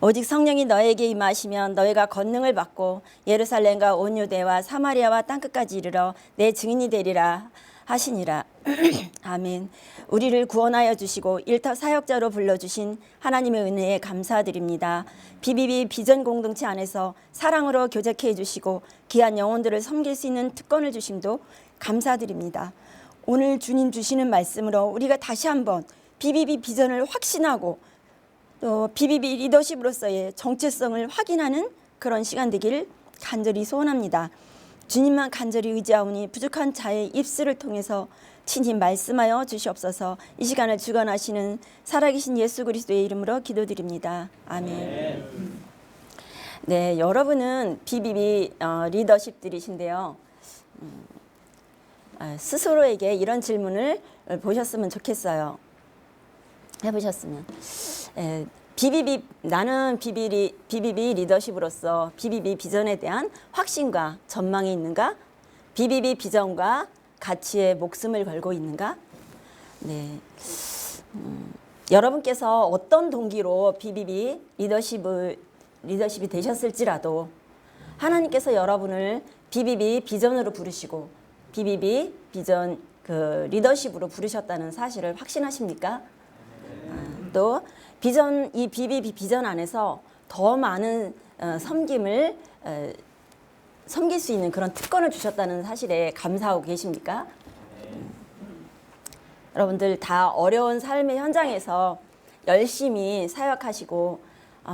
오직 성령이 너에게 임하시면 너희가 권능을 받고 예루살렘과 온 유대와 사마리아와 땅끝까지 이르러 내 증인이 되리라 하시니라. 아멘. 우리를 구원하여 주시고 일터 사역자로 불러주신 하나님의 은혜에 감사드립니다. BBB 비전 공동체 안에서 사랑으로 교제케 해주시고 귀한 영혼들을 섬길 수 있는 특권을 주심도 감사드립니다. 오늘 주님 주시는 말씀으로 우리가 다시 한번 BBB 비전을 확신하고 또 BBB 리더십으로서의 정체성을 확인하는 그런 시간 되기를 간절히 소원합니다. 주님만 간절히 의지하오니 부족한 자의 입술을 통해서 친히 말씀하여 주시옵소서. 이 시간을 주관하시는 살아계신 예수 그리스도의 이름으로 기도드립니다. 아멘. 네, 여러분은 BBB 리더십들이신데요. 스스로에게 이런 질문을 보셨으면 좋겠어요. 해보셨으면. 나는 BBB 리더십으로서 BBB 비전에 대한 확신과 전망이 있는가? BBB 비전과 가치에 목숨을 걸고 있는가? 네. 여러분께서 어떤 동기로 BBB 리더십이 되셨을지라도 하나님께서 여러분을 BBB 비전으로 부르시고 BBB 비전 리더십으로 부르셨다는 사실을 확신하십니까? 또 이 BBB 비전 안에서 더 많은 섬김을 섬길 수 있는 그런 특권을 주셨다는 사실에 감사하고 계십니까? 여러분들 다 어려운 삶의 현장에서 열심히 사역하시고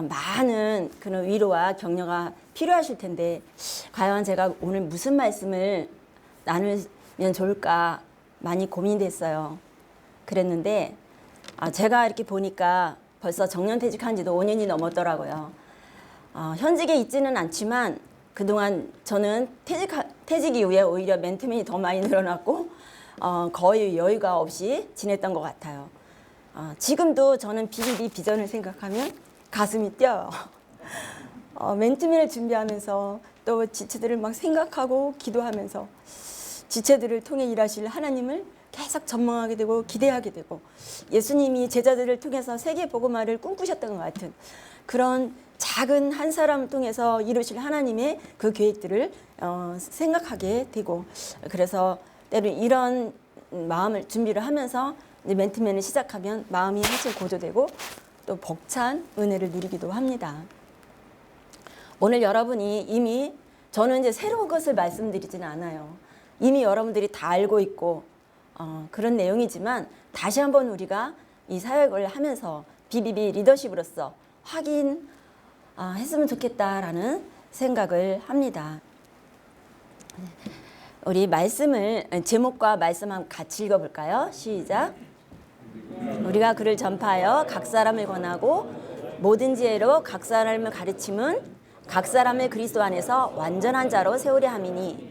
많은 그런 위로와 격려가 필요하실 텐데 과연 제가 오늘 무슨 말씀을 나누면 좋을까 많이 고민됐어요. 그랬는데 제가 이렇게 보니까 벌써 정년퇴직한 지도 5년이 넘었더라고요. 현직에 있지는 않지만 그동안 저는 퇴직 이후에 오히려 맨투맨이 더 많이 늘어났고 거의 여유가 없이 지냈던 것 같아요. 지금도 저는 BBB 비전을 생각하면 가슴이 뛰어요. 맨투맨을 준비하면서 또 지체들을 막 생각하고 기도하면서 지체들을 통해 일하실 하나님을 계속 전망하게 되고 기대하게 되고 예수님이 제자들을 통해서 세계 복음화를 꿈꾸셨던 것 같은 그런 작은 한 사람을 통해서 이루실 하나님의 그 계획들을 생각하게 되고 그래서 때로 이런 마음을 준비를 하면서 이제 맨투맨을 시작하면 마음이 한층 고조되고 또 벅찬 은혜를 누리기도 합니다. 오늘 여러분이 이미 저는 이제 새로운 것을 말씀드리지는 않아요. 이미 여러분들이 다 알고 있고 그런 내용이지만 다시 한번 우리가 이 사역을 하면서 BBB 리더십으로서 확인했으면 좋겠다라는 생각을 합니다. 우리 말씀을 제목과 말씀 한번 같이 읽어볼까요? 시작. 우리가 그를 전파하여 각 사람을 권하고 모든 지혜로 각 사람을 가르침은 각 사람을 그리스도 안에서 완전한 자로 세우려 함이니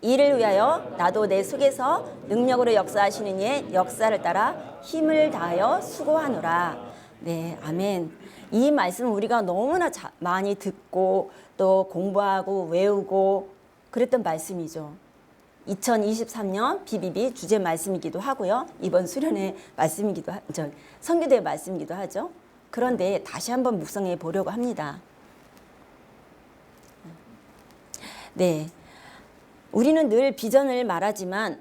이를 위하여 나도 내 속에서 능력으로 역사하시는 이의 역사를 따라 힘을 다하여 수고하노라. 네, 아멘. 이 말씀은 우리가 너무나 많이 듣고 또 공부하고 외우고 그랬던 말씀이죠. 2023년 BBB 주제 말씀이기도 하고요. 이번 수련회 말씀이기도 선교대 말씀이기도 하죠. 그런데 다시 한번 묵상해 보려고 합니다. 네. 우리는 늘 비전을 말하지만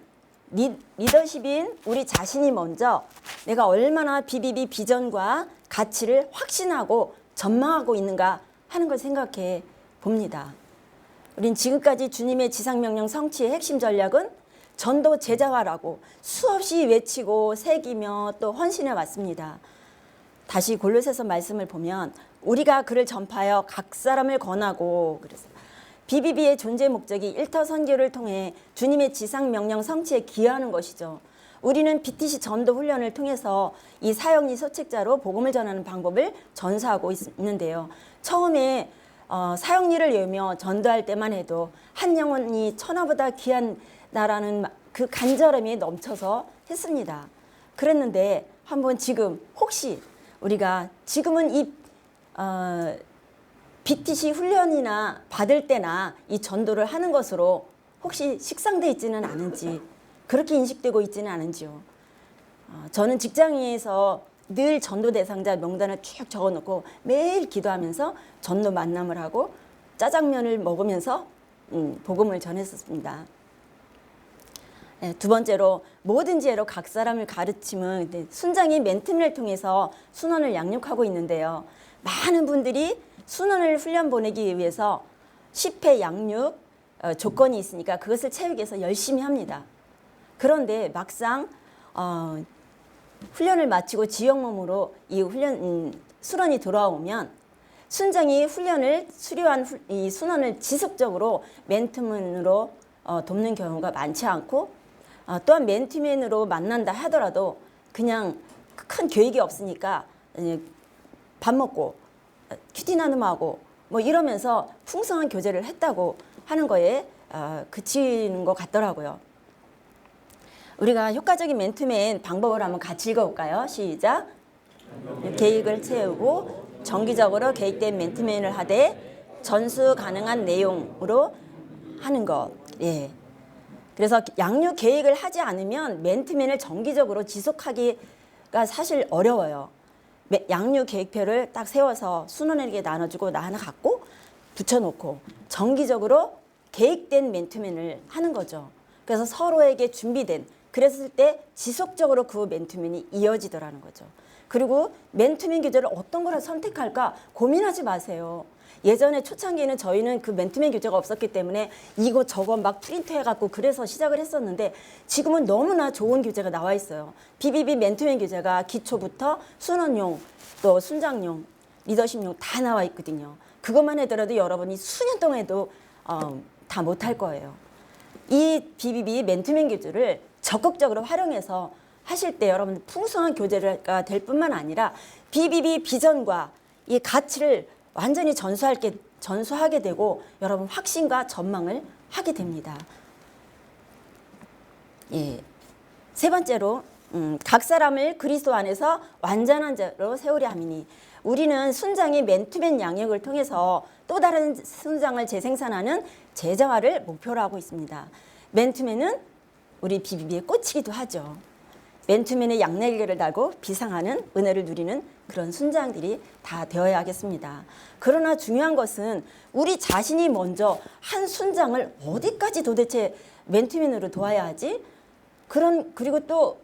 리더십인 우리 자신이 먼저 내가 얼마나 BBB 비전과 가치를 확신하고 전망하고 있는가 하는 걸 생각해 봅니다. 우린 지금까지 주님의 지상명령 성취의 핵심 전략은 전도 제자화라고 수없이 외치고 새기며 또 헌신해 왔습니다. 다시 골로새서 말씀을 보면 우리가 그를 전파하여 각 사람을 권하고 그래서 BBB의 존재 목적이 일터 선교를 통해 주님의 지상명령 성취에 기여하는 것이죠. 우리는 BTC 전도 훈련을 통해서 이 사역리 소책자로 복음을 전하는 방법을 전수하고 있는데요. 처음에 사역리를 열며 전도할 때만 해도 한 영혼이 천하보다 귀한 나라는 그 간절함이 넘쳐서 했습니다. 그랬는데 한번 지금 혹시 우리가 지금은 이 BTC 훈련이나 받을 때나 이 전도를 하는 것으로 혹시 식상돼 있지는 않은지 그렇게 인식되고 있지는 않은지요. 저는 직장에서 늘 전도 대상자 명단을 쭉 적어놓고 매일 기도하면서 전도 만남을 하고 짜장면을 먹으면서 복음을 전했었습니다. 네, 두 번째로 모든 지혜로 각 사람을 가르침은 순장이 맨투맨을 통해서 순원을 양육하고 있는데요. 많은 분들이 순원을 훈련 보내기 위해서 10회 양육 조건이 있으니까 그것을 채우기 위해서 열심히 합니다. 그런데 막상 훈련을 마치고 지역몸으로 이 순원이 돌아오면 순장이 훈련을 수료한 이 순원을 지속적으로 맨투맨으로 돕는 경우가 많지 않고 또한 맨투맨으로 만난다 하더라도 그냥 큰 계획이 없으니까 밥 먹고 큐티 나눔하고 뭐 이러면서 풍성한 교제를 했다고 하는 거에 그치는 것 같더라고요. 우리가 효과적인 맨투맨 방법을 한번 같이 읽어볼까요? 시작. 계획을 채우고 정기적으로 계획된 맨투맨을 하되 전수 가능한 내용으로 하는 것. 예. 그래서 양육 계획을 하지 않으면 맨투맨을 정기적으로 지속하기가 사실 어려워요. 양육 계획표를 딱 세워서 순원에게 나눠주고 나 하나 갖고 붙여놓고 정기적으로 계획된 맨투맨을 하는 거죠. 그래서 서로에게 준비된 그랬을 때 지속적으로 그 맨투맨이 이어지더라는 거죠. 그리고 맨투맨 교재를 어떤 걸 선택할까 고민하지 마세요. 예전에 초창기에는 저희는 그 맨투맨 교재가 없었기 때문에 이거 저거 막 프린트해갖고 그래서 시작을 했었는데 지금은 너무나 좋은 교재가 나와 있어요. BBB 맨투맨 교재가 기초부터 순원용, 또 순장용, 리더십용 다 나와 있거든요. 그것만 하더라도 여러분이 수년 동안 해도 다 못할 거예요. 이 BBB 맨투맨 교재를 적극적으로 활용해서 하실 때 여러분 풍성한 교재가 될 뿐만 아니라 BBB 비전과 이 가치를 완전히 전수하게 되고 여러분 확신과 전망을 하게 됩니다. 예. 세 번째로 각 사람을 그리스도 안에서 완전한 자로 세우려 함이니 우리는 순장의 맨투맨 양육을 통해서 또 다른 순장을 재생산하는 제자화를 목표로 하고 있습니다. 맨투맨은 우리 BBB의 꽃이기도 하죠. 맨투맨의 양날개를 달고 비상하는 은혜를 누리는 그런 순장들이 다 되어야 하겠습니다. 그러나 중요한 것은 우리 자신이 먼저 한 순장을 어디까지 도대체 맨투맨으로 도와야 하지? 그리고 또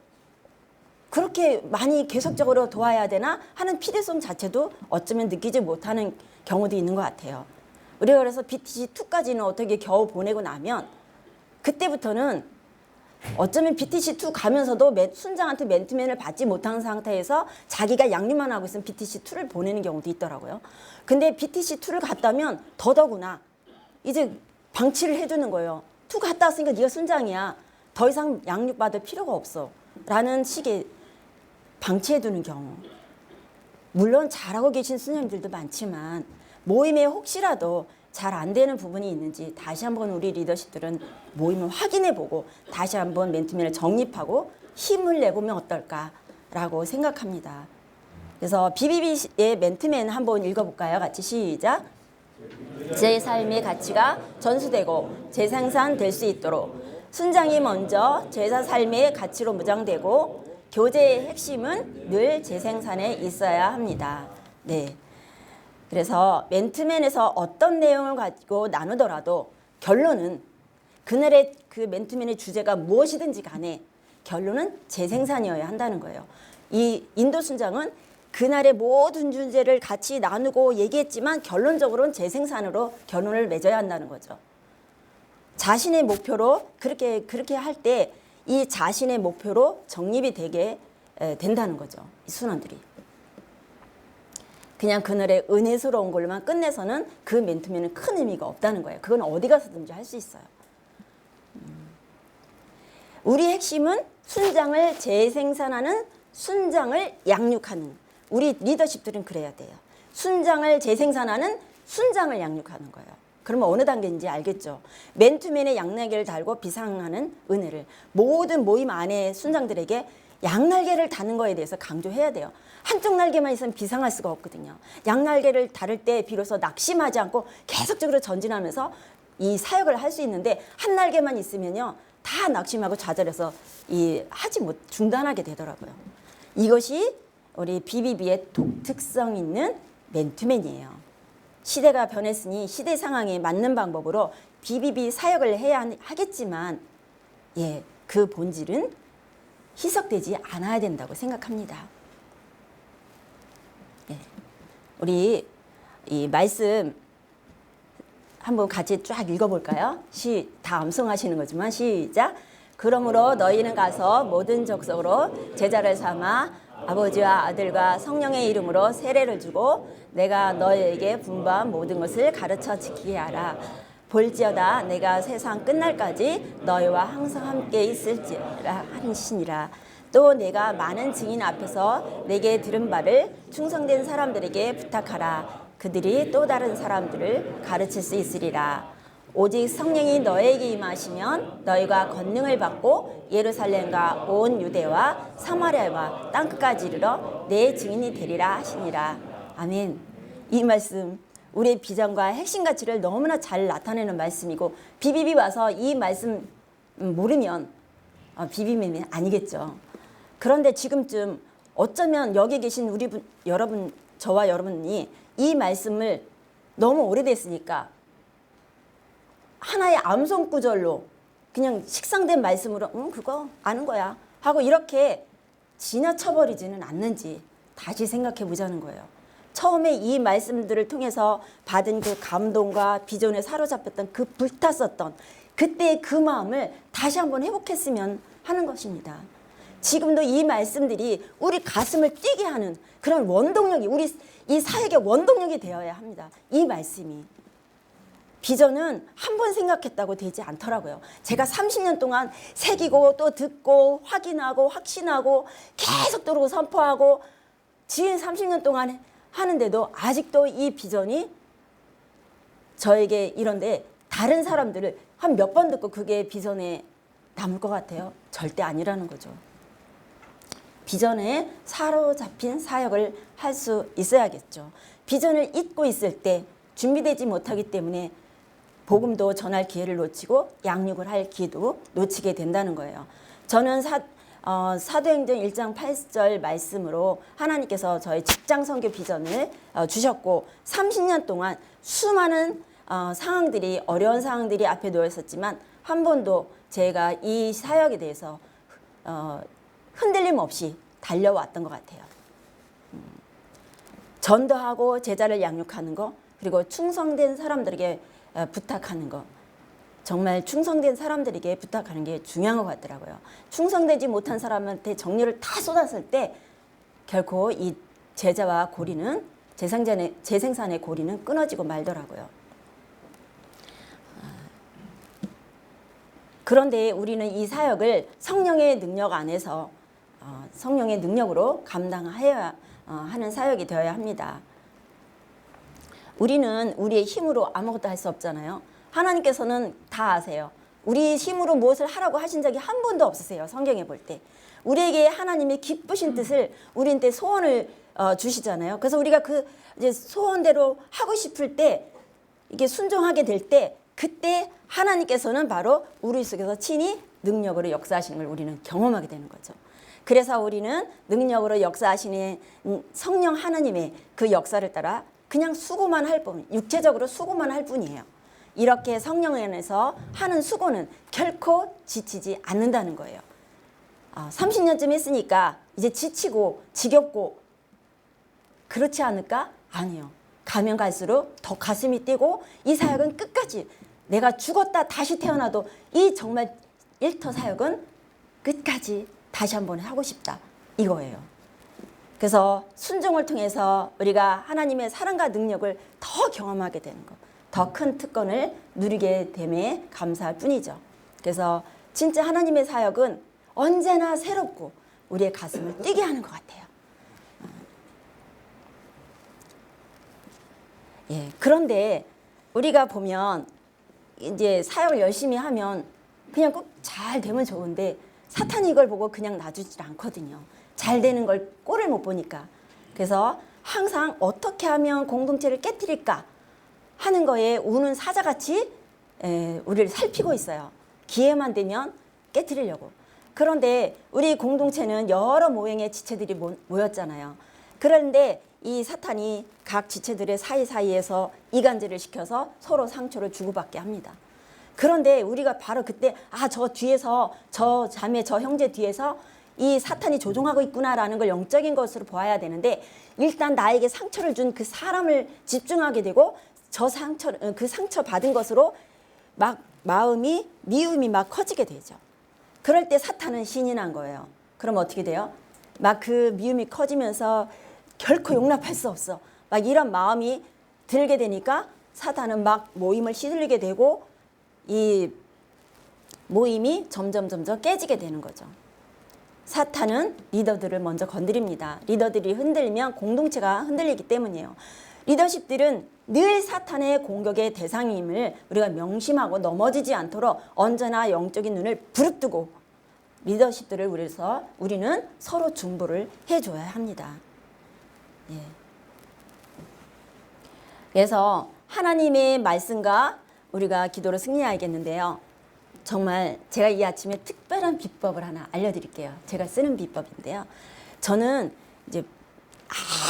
그렇게 많이 계속적으로 도와야 되나 하는 필요성 자체도 어쩌면 느끼지 못하는 경우도 있는 것 같아요. 우리가 그래서 BTC2까지는 어떻게 겨우 보내고 나면 그때부터는 어쩌면 BTC2 가면서도 순장한테 맨투맨을 받지 못한 상태에서 자기가 양육만 하고 있으면 BTC2를 보내는 경우도 있더라고요. 근데 BTC2를 갔다면 더더구나 이제 방치를 해주는 거예요. 2 갔다 왔으니까 네가 순장이야. 더 이상 양육받을 필요가 없어. 라는 식의 방치해두는 경우. 물론 잘하고 계신 수녀님들도 많지만 모임에 혹시라도 잘 안 되는 부분이 있는지 다시 한번 우리 리더십들은 모임을 확인해보고 다시 한번 맨투맨을 정립하고 힘을 내보면 어떨까라고 생각합니다. 그래서 BBB의 맨투맨 한번 읽어볼까요? 같이 시작. 제 삶의 가치가 전수되고 재생산될 수 있도록 순장이 먼저 제자 삶의 가치로 무장되고 교제의 핵심은 늘 재생산에 있어야 합니다. 네. 그래서 맨투맨에서 어떤 내용을 가지고 나누더라도 결론은 그날의 그 맨투맨의 주제가 무엇이든지 간에 결론은 재생산이어야 한다는 거예요. 이 인도 순장은 그날의 모든 주제를 같이 나누고 얘기했지만 결론적으로는 재생산으로 결론을 맺어야 한다는 거죠. 자신의 목표로 그렇게 할 때 이 자신의 목표로 정립이 되게 된다는 거죠. 이 순원들이. 그냥 그날의 은혜스러운 걸로만 끝내서는 그 맨투맨은 큰 의미가 없다는 거예요. 그건 어디 가서든지 할 수 있어요. 우리 핵심은 순장을 재생산하는 순장을 양육하는 우리 리더십들은 그래야 돼요. 순장을 재생산하는 순장을 양육하는 거예요. 그러면 어느 단계인지 알겠죠. 맨투맨의 양날개를 달고 비상하는 은혜를 모든 모임 안에 순장들에게 양날개를 다는 거에 대해서 강조해야 돼요. 한쪽 날개만 있으면 비상할 수가 없거든요. 양날개를 다를 때 비로소 낙심하지 않고 계속적으로 전진하면서 이 사역을 할 수 있는데 한 날개만 있으면요 다 낙심하고 좌절해서 중단하게 되더라고요. 이것이 우리 BBB의 독특성 있는 맨투맨이에요. 시대가 변했으니 시대 상황에 맞는 방법으로 BBB 사역을 해야 하겠지만 예, 그 본질은 희석되지 않아야 된다고 생각합니다. 예, 우리 이 말씀 한번 같이 쫙 읽어볼까요? 다 암송하시는 거지만 시작. 그러므로 너희는 가서 모든 족속으로 제자를 삼아 아버지와 아들과 성령의 이름으로 세례를 주고 내가 너희에게 분부한 모든 것을 가르쳐 지키게 하라. 볼지어다 내가 세상 끝날까지 너희와 항상 함께 있을지라 하시니라. 또 내가 많은 증인 앞에서 내게 들은 바를 충성된 사람들에게 부탁하라. 그들이 또 다른 사람들을 가르칠 수 있으리라. 오직 성령이 너에게 임하시면 너희가 권능을 받고 예루살렘과 온 유대와 사마리아와 땅끝까지 이르러 내 증인이 되리라 하시니라. 아멘. 이 말씀 우리의 비전과 핵심 가치를 너무나 잘 나타내는 말씀이고 BBB 와서 이 말씀 모르면 BBB는 아니겠죠. 그런데 지금쯤 어쩌면 여기 계신 여러분, 저와 여러분이 이 말씀을 너무 오래됐으니까 하나의 암송 구절로 그냥 식상된 말씀으로 그거 아는 거야 하고 이렇게 지나쳐버리지는 않는지 다시 생각해 보자는 거예요. 처음에 이 말씀들을 통해서 받은 그 감동과 비전에 사로잡혔던 그 불탔었던 그때의 그 마음을 다시 한번 회복했으면 하는 것입니다. 지금도 이 말씀들이 우리 가슴을 뛰게 하는 그런 원동력이 우리 이 사역의 원동력이 되어야 합니다. 이 말씀이. 비전은 한 번 생각했다고 되지 않더라고요. 제가 30년 동안 새기고 또 듣고 확인하고 확신하고 계속 들고 선포하고 지금 30년 동안 하는데도 아직도 이 비전이 저에게 이런데 다른 사람들을 한 몇 번 듣고 그게 비전에 남을 것 같아요? 절대 아니라는 거죠. 비전에 사로잡힌 사역을 할 수 있어야겠죠. 비전을 잊고 있을 때 준비되지 못하기 때문에 복음도 전할 기회를 놓치고 양육을 할 기회도 놓치게 된다는 거예요. 저는 사도행전 1장 8절 말씀으로 하나님께서 저의 직장 선교 비전을 주셨고 30년 동안 수많은 상황들이 어려운 상황들이 앞에 놓여 있었지만 한 번도 제가 이 사역에 대해서 흔들림 없이 달려왔던 것 같아요. 전도하고 제자를 양육하는 거 그리고 충성된 사람들에게 부탁하는 거 정말 충성된 사람들에게 부탁하는 게 중요한 것 같더라고요. 충성되지 못한 사람한테 정열을 다 쏟았을 때 결코 이 제자와 고리는 재생산의 고리는 끊어지고 말더라고요. 그런데 우리는 이 사역을 성령의 능력 안에서 성령의 능력으로 감당하여야 하는 사역이 되어야 합니다. 우리는 우리의 힘으로 아무것도 할 수 없잖아요. 하나님께서는 다 아세요. 우리 힘으로 무엇을 하라고 하신 적이 한 번도 없으세요. 성경에 볼 때. 우리에게 하나님의 기쁘신 뜻을 우리한테 소원을 주시잖아요. 그래서 우리가 그 이제 소원대로 하고 싶을 때 이게 순종하게 될 때 그때 하나님께서는 바로 우리 속에서 친히 능력으로 역사하시는 걸 우리는 경험하게 되는 거죠. 그래서 우리는 능력으로 역사하시는 성령 하나님의 그 역사를 따라 그냥 수고만 할 뿐, 육체적으로 수고만 할 뿐이에요. 이렇게 성령 안에서 하는 수고는 결코 지치지 않는다는 거예요. 30년쯤 했으니까 이제 지치고 지겹고 그렇지 않을까? 아니요. 가면 갈수록 더 가슴이 뛰고 이 사역은 끝까지 내가 죽었다 다시 태어나도 이 정말 일터 사역은 끝까지 다시 한번 하고 싶다 이거예요. 그래서 순종을 통해서 우리가 하나님의 사랑과 능력을 더 경험하게 되는 것, 더 큰 특권을 누리게 됨에 감사할 뿐이죠. 그래서 진짜 하나님의 사역은 언제나 새롭고 우리의 가슴을 뛰게 하는 것 같아요. 예, 그런데 우리가 보면 이제 사역을 열심히 하면 그냥 꼭 잘 되면 좋은데 사탄이 이걸 보고 그냥 놔주질 않거든요. 잘 되는 걸 꼴을 못 보니까. 그래서 항상 어떻게 하면 공동체를 깨뜨릴까 하는 거에 우는 사자같이 우리를 살피고 있어요. 기회만 되면 깨뜨리려고. 그런데 우리 공동체는 여러 모형의 지체들이 모였잖아요. 그런데 이 사탄이 각 지체들의 사이사이에서 이간질을 시켜서 서로 상처를 주고받게 합니다. 그런데 우리가 바로 그때 저 뒤에서 저 자매 저 형제 뒤에서 이 사탄이 조종하고 있구나라는 걸 영적인 것으로 보아야 되는데, 일단 나에게 상처를 준 그 사람을 집중하게 되고 그 상처 받은 것으로 막 마음이 미움이 막 커지게 되죠. 그럴 때 사탄은 신이 난 거예요. 그럼 어떻게 돼요? 막 그 미움이 커지면서 결코 용납할 수 없어, 막 이런 마음이 들게 되니까 사탄은 막 모임을 시들리게 되고 이 모임이 점점 깨지게 되는 거죠. 사탄은 리더들을 먼저 건드립니다. 리더들이 흔들면 공동체가 흔들리기 때문이에요. 리더십들은 늘 사탄의 공격의 대상임을 우리가 명심하고 넘어지지 않도록 언제나 영적인 눈을 부릅뜨고 리더십들을 우리는 서로 중보를 해줘야 합니다. 예. 그래서 하나님의 말씀과 우리가 기도로 승리해야겠는데요. 정말 제가 이 아침에 특별한 비법을 하나 알려드릴게요. 제가 쓰는 비법인데요. 저는 이제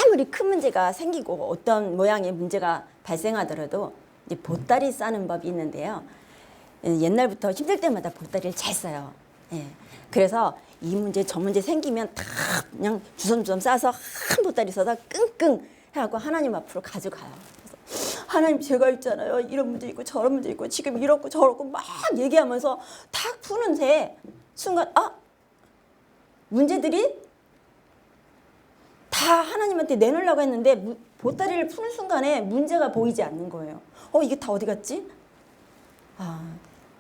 아무리 큰 문제가 생기고 어떤 모양의 문제가 발생하더라도 이제 보따리 싸는 법이 있는데요. 옛날부터 힘들 때마다 보따리를 잘 싸요. 예. 그래서 이 문제 저 문제 생기면 다 그냥 주섬주섬 싸서 한 보따리 싸서 끙끙 해갖고 하나님 앞으로 가져가요. 하나님, 제가 있잖아요, 이런 문제 있고 저런 문제 있고 지금 이렇고 저렇고 막 얘기하면서 탁 푸는데 순간 문제들이 다 하나님한테 내놓으려고 했는데 보따리를 푸는 순간에 문제가 보이지 않는 거예요. 이게 다 어디 갔지?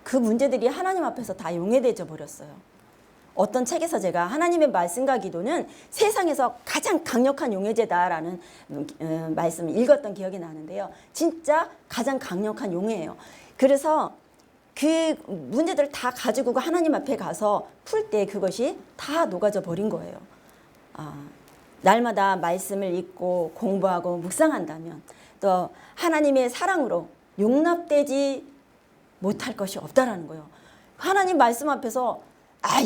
그 문제들이 하나님 앞에서 다 용해되져 버렸어요. 어떤 책에서 제가 하나님의 말씀과 기도는 세상에서 가장 강력한 용해제다라는 말씀을 읽었던 기억이 나는데요. 진짜 가장 강력한 용해예요. 그래서 그 문제들을 다 가지고 하나님 앞에 가서 풀 때 그것이 다 녹아져 버린 거예요. 날마다 말씀을 읽고 공부하고 묵상한다면 또 하나님의 사랑으로 용납되지 못할 것이 없다라는 거예요. 하나님 말씀 앞에서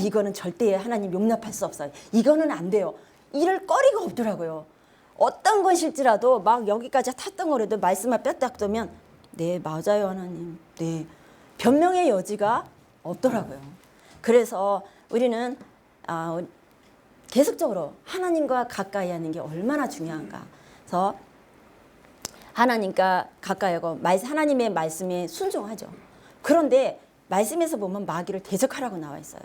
이거는 절대 하나님 용납할 수 없어요, 이거는 안 돼요, 이럴 거리가 없더라고요. 어떤 것일지라도 막 여기까지 탔던 거라도 말씀 앞에 딱 두면 네 맞아요 하나님, 네, 변명의 여지가 없더라고요. 그래서 우리는 계속적으로 하나님과 가까이 하는 게 얼마나 중요한가. 그래서 하나님과 가까이 하고 하나님의 말씀에 순종하죠. 그런데 말씀에서 보면 마귀를 대적하라고 나와 있어요.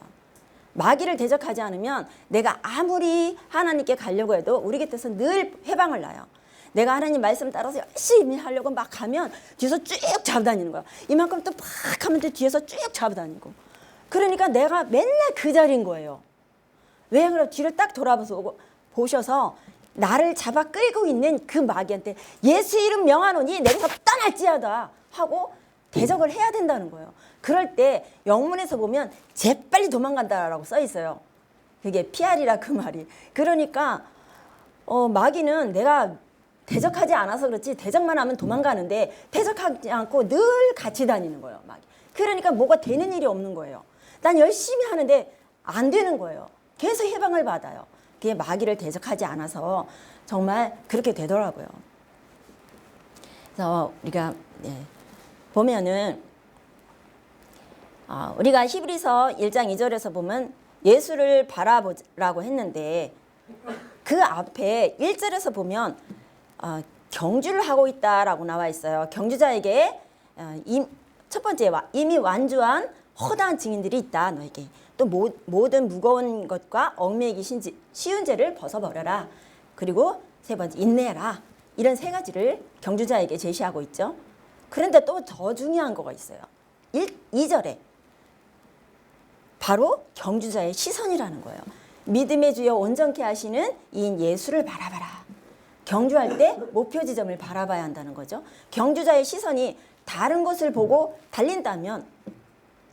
마귀를 대적하지 않으면 내가 아무리 하나님께 가려고 해도 우리 곁에서 늘 해방을 놔요. 내가 하나님 말씀 따라서 열심히 하려고 막 가면 뒤에서 쭉 잡아다니는 거야. 이만큼 또 팍 하면 또 뒤에서 쭉 잡아다니고. 그러니까 내가 맨날 그 자리인 거예요. 왜 그래? 뒤를 딱 보셔서 나를 잡아 끌고 있는 그 마귀한테 예수 이름 명하노니 내게서 떠날지어다 하고 대적을 해야 된다는 거예요. 그럴 때 영문에서 보면 재빨리 도망간다라고 써 있어요. 그게 피하리라 그 말이. 그러니까 마귀는 내가 대적하지 않아서 그렇지 대적만 하면 도망가는데 대적하지 않고 늘 같이 다니는 거예요, 마귀. 그러니까 뭐가 되는 일이 없는 거예요. 난 열심히 하는데 안 되는 거예요. 계속 해방을 받아요. 그게 마귀를 대적하지 않아서 정말 그렇게 되더라고요. 그래서 우리가 보면은 우리가 히브리서 1장 2절에서 보면 예수를 바라보라고 했는데 그 앞에 1절에서 보면 경주를 하고 있다라고 나와 있어요. 경주자에게 첫 번째 이미 완주한 허다한 증인들이 있다. 너에게 또 모든 무거운 것과 얽매이기 쉬운 죄를 벗어버려라. 그리고 세 번째 인내해라. 이런 세 가지를 경주자에게 제시하고 있죠. 그런데 또 더 중요한 거가 있어요. 2절에 바로 경주자의 시선이라는 거예요. 믿음의 주여 온전케 하시는 이인 예수를 바라봐라. 경주할 때 목표 지점을 바라봐야 한다는 거죠. 경주자의 시선이 다른 것을 보고 달린다면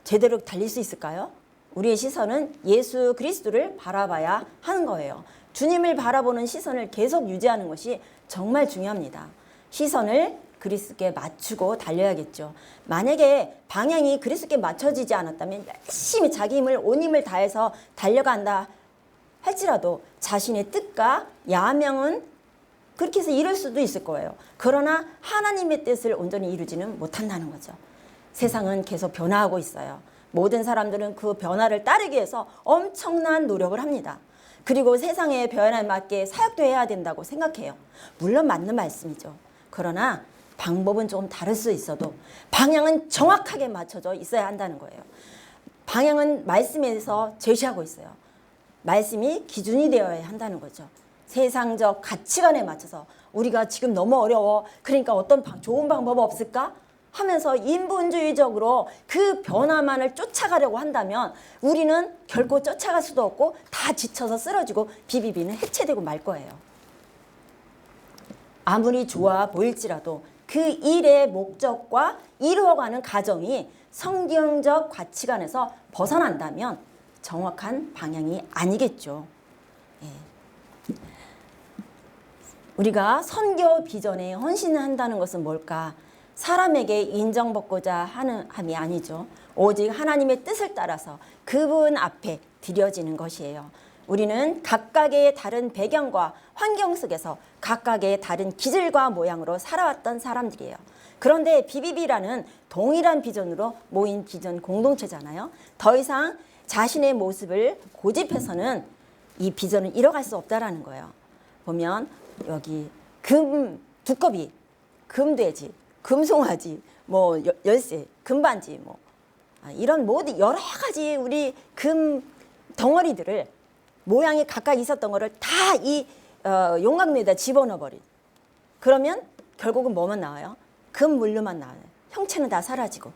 제대로 달릴 수 있을까요? 우리의 시선은 예수 그리스도를 바라봐야 하는 거예요. 주님을 바라보는 시선을 계속 유지하는 것이 정말 중요합니다. 시선을 그리스도께 맞추고 달려야겠죠. 만약에 방향이 그리스도께 맞춰지지 않았다면 열심히 자기 힘을 온 힘을 다해서 달려간다 할지라도 자신의 뜻과 야명은 그렇게 해서 이룰 수도 있을 거예요. 그러나 하나님의 뜻을 온전히 이루지는 못한다는 거죠. 세상은 계속 변화하고 있어요. 모든 사람들은 그 변화를 따르기 위해서 엄청난 노력을 합니다. 그리고 세상의 변화에 맞게 사역도 해야 된다고 생각해요. 물론 맞는 말씀이죠. 그러나 방법은 조금 다를 수 있어도 방향은 정확하게 맞춰져 있어야 한다는 거예요. 방향은 말씀에서 제시하고 있어요. 말씀이 기준이 되어야 한다는 거죠. 세상적 가치관에 맞춰서 우리가 지금 너무 어려워. 그러니까 어떤 좋은 방법 없을까? 하면서 인본주의적으로 그 변화만을 쫓아가려고 한다면 우리는 결코 쫓아갈 수도 없고 다 지쳐서 쓰러지고 BBB는 해체되고 말 거예요. 아무리 좋아 보일지라도 그 일의 목적과 이루어가는 과정이 성경적 가치관에서 벗어난다면 정확한 방향이 아니겠죠. 예. 우리가 선교 비전에 헌신한다는 것은 뭘까? 사람에게 인정받고자 하는 함이 아니죠. 오직 하나님의 뜻을 따라서 그분 앞에 드려지는 것이에요. 우리는 각각의 다른 배경과 환경 속에서 각각의 다른 기질과 모양으로 살아왔던 사람들이에요. 그런데 BBB라는 동일한 비전으로 모인 비전 공동체잖아요. 더 이상 자신의 모습을 고집해서는 이 비전을 이뤄갈 수 없다라는 거예요. 보면 여기 금 두꺼비, 금돼지, 금송아지, 뭐 열쇠, 금반지, 뭐 이런 모든 여러 가지 우리 금 덩어리들을 모양이 각각 있었던 거를 다 이 용광로에다 집어넣어 버린. 그러면 결국은 뭐만 나와요? 금 물류만 나와요. 형체는 다 사라지고.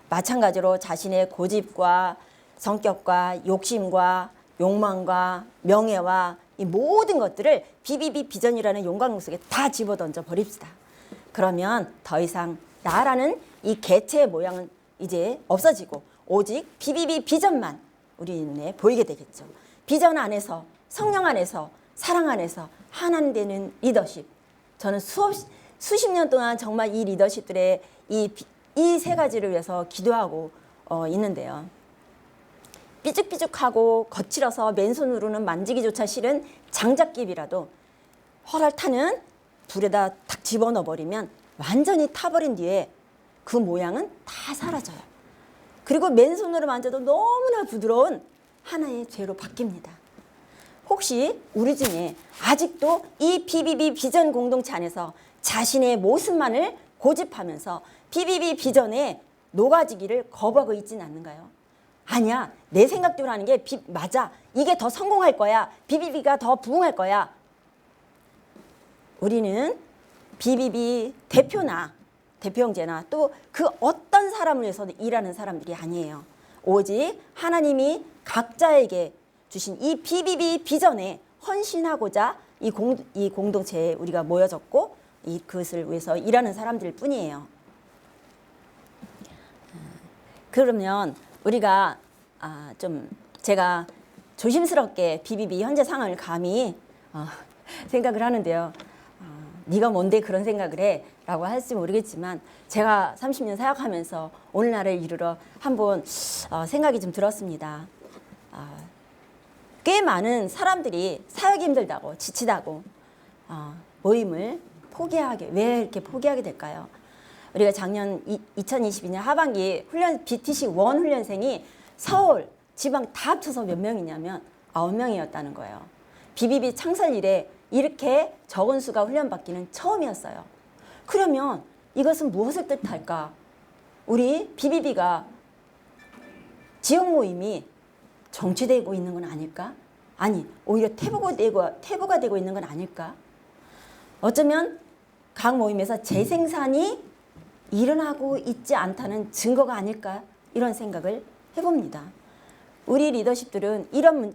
마찬가지로 자신의 고집과 성격과 욕심과 욕망과 명예와 이 모든 것들을 BBB 비전이라는 용광로 속에 다 집어던져 버립시다. 그러면 더 이상 나라는 이 개체의 모양은 이제 없어지고 오직 BBB 비전만 우리 눈에 보이게 되겠죠. 비전 안에서 성령 안에서 사랑 안에서 하나님 되는 리더십. 저는 수십 년 동안 정말 이 리더십들의 이 세 가지를 위해서 기도하고 있는데요. 삐죽삐죽하고 거칠어서 맨손으로는 만지기조차 싫은 장작깁이라도 활활 타는 불에다 탁 집어넣어 버리면 완전히 타버린 뒤에 그 모양은 다 사라져요. 그리고 맨손으로 만져도 너무나 부드러운 하나의 죄로 바뀝니다. 혹시 우리 중에 아직도 이 BBB 비전 공동체 안에서 자신의 모습만을 고집하면서 BBB 비전에 녹아지기를 거부하고 있지는 않는가요? 아니야, 내 생각대로 하는 게 맞아. 이게 더 성공할 거야. BBB가 더 부흥할 거야. 우리는 BBB 대표나 대표 형제나 또 그 어떤 사람을 위해서도 일하는 사람들이 아니에요. 오직 하나님이 각자에게 주신 이 BBB 비전에 헌신하고자 이 공동체에 우리가 모여졌고 그것을 위해서 일하는 사람들 뿐이에요. 그러면 우리가 좀 제가 조심스럽게 BBB 현재 상황을 감히 생각을 하는데요. 네가 뭔데 그런 생각을 해? 라고 할지 모르겠지만 제가 30년 사역하면서 오늘날을 이르러 한번 생각이 좀 들었습니다. 꽤 많은 사람들이 사역이 힘들다고 지치다고 모임을 포기하게 왜 이렇게 포기하게 될까요? 우리가 작년 2022년 하반기 BTC 1 훈련생이 서울 지방 다 합쳐서 몇 명이냐면 9명이었다는 거예요. BBB 창설 이래 이렇게 적은 수가 훈련받기는 처음이었어요. 그러면 이것은 무엇을 뜻할까? 우리 BBB가 지역 모임이 정치되고 있는 건 아닐까? 아니, 오히려 퇴보가 되고 있는 건 아닐까? 어쩌면 각 모임에서 재생산이 일어나고 있지 않다는 증거가 아닐까? 이런 생각을 해봅니다. 우리 리더십들은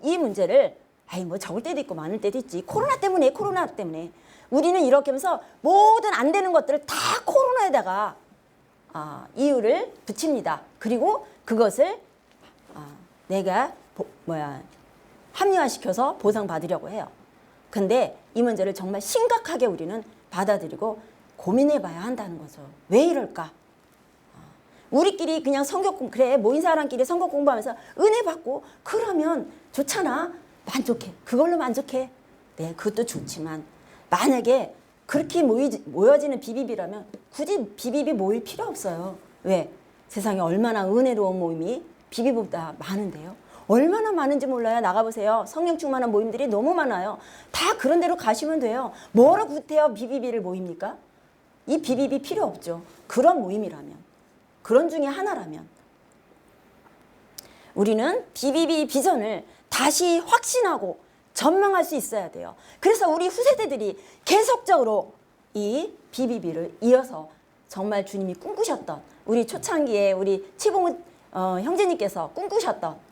이 문제를 뭐 적을 때도 있고 많을 때도 있지. 코로나 때문에. 우리는 이렇게 하면서 모든 안 되는 것들을 다 코로나에다가 이유를 붙입니다. 그리고 그것을 내가 합리화시켜서 보상받으려고 해요. 근데 이 문제를 정말 심각하게 우리는 받아들이고 고민해봐야 한다는 거죠. 왜 이럴까? 우리끼리 그냥 성경 그래 모인 사람끼리 성경 공부하면서 은혜 받고 그러면 좋잖아. 만족해. 그걸로 만족해. 네, 그것도 좋지만 만약에 그렇게 모여지는 비비비라면 굳이 비비비 모일 필요 없어요. 왜? 세상에 얼마나 은혜로운 모임이 비비보다 많은데요. 얼마나 많은지 몰라요. 나가보세요. 성령 충만한 모임들이 너무 많아요. 다 그런 데로 가시면 돼요. 뭐로 구태여 비비비를 모입니까? 이 비비비 필요 없죠. 그런 모임이라면. 그런 중에 하나라면. 우리는 비비비 비전을 다시 확신하고 전망할 수 있어야 돼요. 그래서 우리 후세대들이 계속적으로 이 비비비를 이어서 정말 주님이 꿈꾸셨던 우리 초창기에 우리 치봉 형제님께서 꿈꾸셨던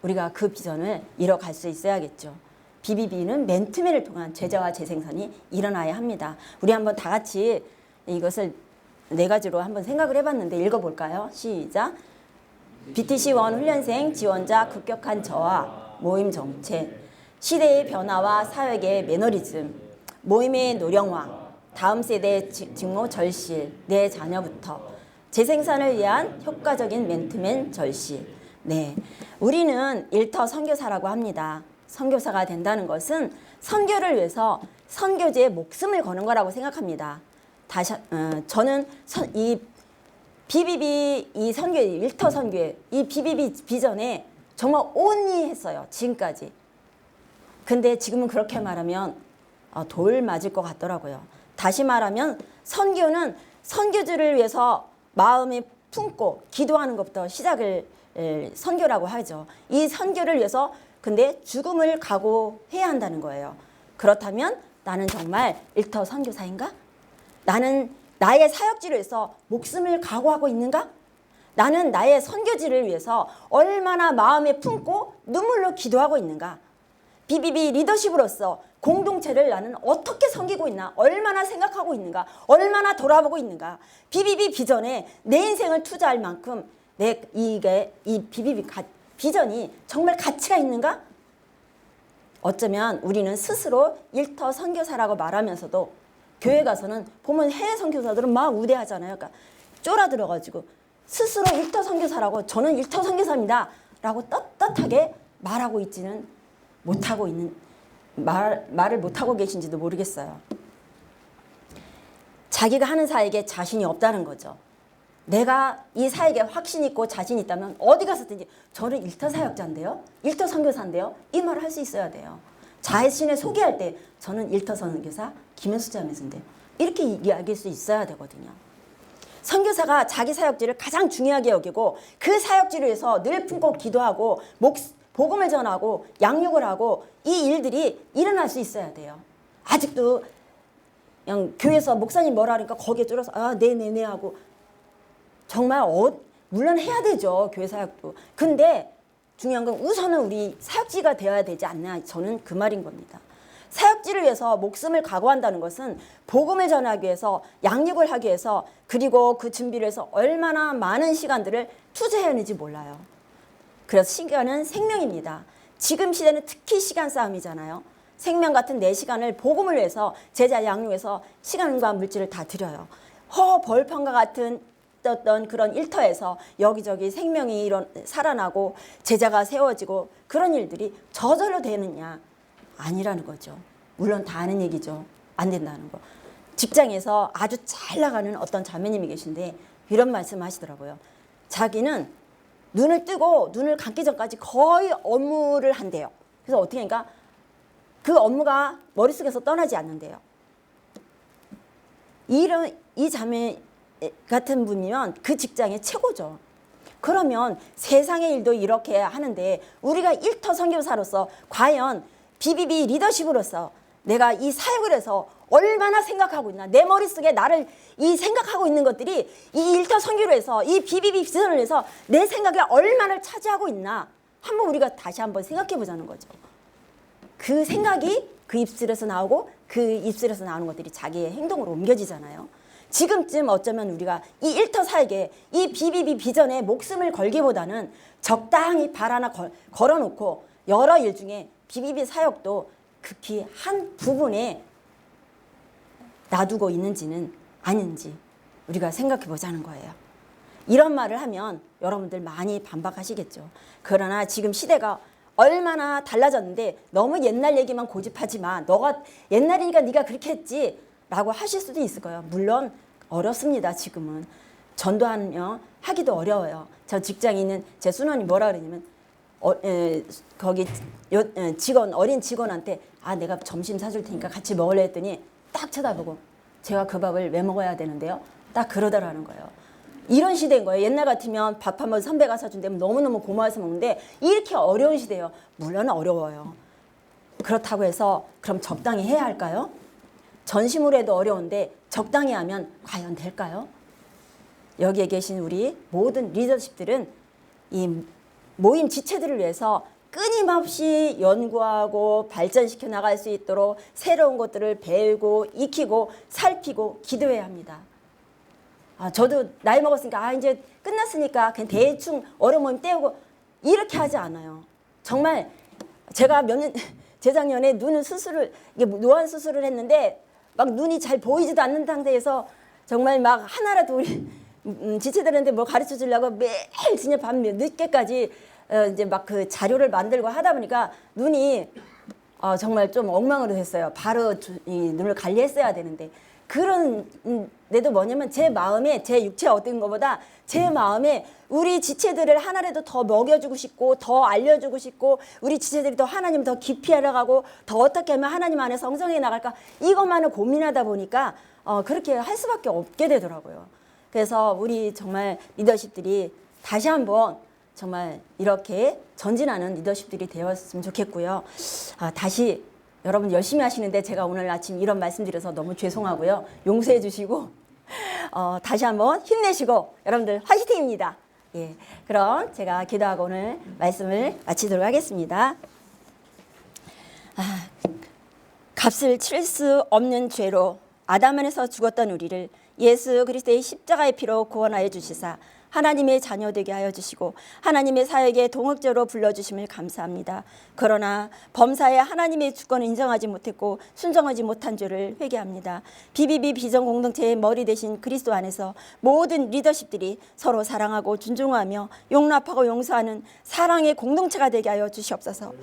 우리가 그 비전을 이뤄갈 수 있어야겠죠. 비비비는 맨투맨을 통한 제자와 재생산이 일어나야 합니다. 우리 한번 다 같이 이것을 4가지로 한번 생각을 해봤는데 읽어볼까요? 시작. BTC1 훈련생 지원자 급격한 저하, 모임 정체, 시대의 변화와 사역의 매너리즘, 모임의 노령화, 다음 세대 직무 절실, 내 자녀부터, 재생산을 위한 효과적인 맨투맨 절실. 네, 우리는 일터 선교사라고 합니다. 선교사가 된다는 것은 선교를 위해서 선교지에 목숨을 거는 거라고 생각합니다. 저는 이 비비비 이 선교회, 일터 선교회, 이 비비비 비전에 정말 온리 했어요. 지금까지. 근데 지금은 그렇게 말하면 돌 맞을 것 같더라고요. 다시 말하면 선교는 선교주를 위해서 마음에 품고 기도하는 것부터 시작을 선교라고 하죠. 이 선교를 위해서 근데 죽음을 각오해야 한다는 거예요. 그렇다면 나는 정말 일터 선교사인가? 나는 나의 사역지를 위해서 목숨을 각오하고 있는가? 나는 나의 선교지를 위해서 얼마나 마음에 품고 눈물로 기도하고 있는가? 비비비 리더십으로서 공동체를 나는 어떻게 섬기고 있나? 얼마나 생각하고 있는가? 얼마나 돌아보고 있는가? 비비비 비전에 내 인생을 투자할 만큼 이 비비비 비전이 정말 가치가 있는가? 어쩌면 우리는 스스로 일터 선교사라고 말하면서도 교회 가서는 보면 해외 선교사들은 막 우대하잖아요. 그러니까 쫄아들어가지고 스스로 일터 선교사라고 저는 일터 선교사입니다 라고 떳떳하게 말하고 있지는 못하고 있는 말을 못하고 계신지도 모르겠어요. 자기가 하는 사역에 자신이 없다는 거죠. 내가 이 사역에 확신 있고 자신 있다면 어디 가서든지 저는 일터 사역자인데요, 일터 선교사인데요, 이 말을 할 수 있어야 돼요. 자신을 소개할 때 저는 일터 선교사 김현수 자매인데요, 이렇게 이야기할 수 있어야 되거든요. 선교사가 자기 사역지를 가장 중요하게 여기고 그 사역지를 위해서 늘 품고 기도하고 복음을 전하고 양육을 하고 이 일들이 일어날 수 있어야 돼요. 아직도 그냥 교회에서 목사님 뭐라 하니까 거기에 쫄아서 네네네 하고 정말 물론 해야 되죠. 교회 사역도. 근데 중요한 건 우선은 우리 사역지가 되어야 되지 않나, 저는 그 말인 겁니다. 사역지를 위해서 목숨을 각오한다는 것은 복음을 전하기 위해서 양육을 하기 위해서 그리고 그 준비를 해서 얼마나 많은 시간들을 투자해야 하는지 몰라요. 그래서 시간은 생명입니다. 지금 시대는 특히 시간 싸움이잖아요. 생명 같은 내 시간을 복음을 위해서 제자 양육해서 시간과 물질을 다 드려요. 벌판과 같은 어떤 그런 일터에서 여기저기 생명이 살아나고 제자가 세워지고 그런 일들이 저절로 되느냐? 아니라는 거죠. 물론 다 아는 얘기죠. 안 된다는 거. 직장에서 아주 잘 나가는 어떤 자매님이 계신데 이런 말씀 하시더라고요. 자기는 눈을 뜨고 눈을 감기 전까지 거의 업무를 한대요. 그래서 어떻게 하니까 그 업무가 머릿속에서 떠나지 않는데요. 이 자매 같은 분이면 그 직장의 최고죠. 그러면 세상의 일도 이렇게 하는데 우리가 일터 선교사로서 과연 비비비 리더십으로서 내가 이 사역을 해서 얼마나 생각하고 있나, 내 머릿속에 나를 이 생각하고 있는 것들이 이 일터 선교로 해서 이 비비비 비전을 해서 내 생각에 얼마나 차지하고 있나 한번 우리가 다시 한번 생각해 보자는 거죠. 그 생각이 그 입술에서 나오고 그 입술에서 나오는 것들이 자기의 행동으로 옮겨지잖아요. 지금쯤 어쩌면 우리가 이 일터 사역에 이 비비비 비전에 목숨을 걸기보다는 적당히 발 하나 걸어놓고 여러 일 중에 비비비 사역도 극히 한 부분에 놔두고 있는지는 아닌지 우리가 생각해 보자는 거예요. 이런 말을 하면 여러분들 많이 반박하시겠죠. 그러나 지금 시대가 얼마나 달라졌는데 너무 옛날 얘기만 고집하지 마. 너가 옛날이니까 네가 그렇게 했지 라고 하실 수도 있을 거예요. 물론 어렵습니다. 지금은 전도하며 하기도 어려워요. 저 직장에 있는 제 순원이 뭐라 그러냐면 거기 직원, 어린 직원한테 내가 점심 사줄 테니까 같이 먹을래 했더니 딱 쳐다보고 제가 그 밥을 왜 먹어야 되는데요? 딱 그러더라는 거예요. 이런 시대인 거예요. 옛날 같으면 밥 한번 선배가 사준다면 너무너무 고마워서 먹는데 이렇게 어려운 시대예요. 물론 어려워요. 그렇다고 해서 그럼 적당히 해야 할까요? 전심으로 해도 어려운데 적당히 하면 과연 될까요? 여기에 계신 우리 모든 리더십들은 이 모임 지체들을 위해서 끊임없이 연구하고 발전시켜 나갈 수 있도록 새로운 것들을 배우고 익히고 살피고 기도해야 합니다. 저도 나이 먹었으니까 이제 끝났으니까 그냥 대충 어려운 모임 때우고 이렇게 하지 않아요. 정말 제가 재작년에 눈을 노안 수술을 했는데 막 눈이 잘 보이지도 않는 상태에서 정말 막 하나라도 우리 지체들한테 뭐 가르쳐 주려고 매일 진짜 밤 늦게까지 이제 막 그 자료를 만들고 하다 보니까 눈이 정말 좀 엉망으로 됐어요. 바로 이 눈을 관리했어야 되는데 그런데도 뭐냐면 제 마음에 제 육체 얻은 것보다 제 마음에 우리 지체들을 하나라도 더 먹여주고 싶고 더 알려주고 싶고 우리 지체들이 더 하나님 더 깊이 알아가고 더 어떻게 하면 하나님 안에 성장해 나갈까 이것만을 고민하다 보니까 그렇게 할 수밖에 없게 되더라고요. 그래서 우리 정말 리더십들이 다시 한번 정말 이렇게 전진하는 리더십들이 되었으면 좋겠고요. 다시 여러분 열심히 하시는데 제가 오늘 아침 이런 말씀드려서 너무 죄송하고요. 용서해 주시고 다시 한번 힘내시고 여러분들 화이팅입니다. 예, 그럼 제가 기도하고 오늘 말씀을 마치도록 하겠습니다. 값을 칠 수 없는 죄로 아담 안에서 죽었던 우리를 예수 그리스도의 십자가의 피로 구원하여 주시사 하나님의 자녀 되게 하여 주시고 하나님의 사역에 동역자로 불러주심을 감사합니다. 그러나 범사에 하나님의 주권을 인정하지 못했고 순종하지 못한 죄를 회개합니다. BBB 비전 공동체의 머리 대신 그리스도 안에서 모든 리더십들이 서로 사랑하고 존중하며 용납하고 용서하는 사랑의 공동체가 되게 하여 주시옵소서.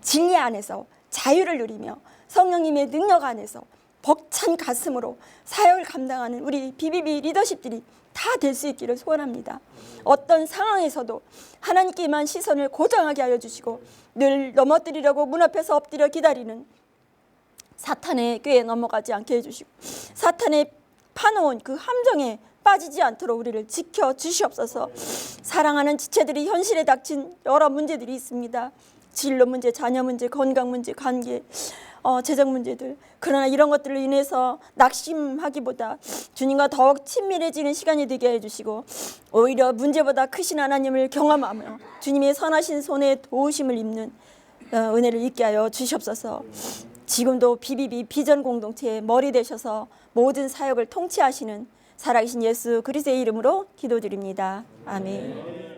진리 안에서 자유를 누리며 성령님의 능력 안에서 벅찬 가슴으로 사역을 감당하는 우리 BBB 리더십들이 다 될 수 있기를 소원합니다. 어떤 상황에서도 하나님께만 시선을 고정하게 하여 주시고 늘 넘어뜨리려고 문 앞에서 엎드려 기다리는 사탄의 꾀에 넘어가지 않게 해주시고 사탄의 파놓은 그 함정에 빠지지 않도록 우리를 지켜 주시옵소서. 사랑하는 지체들이 현실에 닥친 여러 문제들이 있습니다. 진로 문제, 자녀 문제, 건강 문제, 관계, 재정 문제들. 그러나 이런 것들로 인해서 낙심하기보다 주님과 더욱 친밀해지는 시간이 되게 해주시고 오히려 문제보다 크신 하나님을 경험하며 주님의 선하신 손에 도우심을 입는 은혜를 있게 하여 주시옵소서. 지금도 BBB 비전 공동체의 머리 되셔서 모든 사역을 통치하시는 살아계신 예수 그리스도의 이름으로 기도드립니다. 아멘.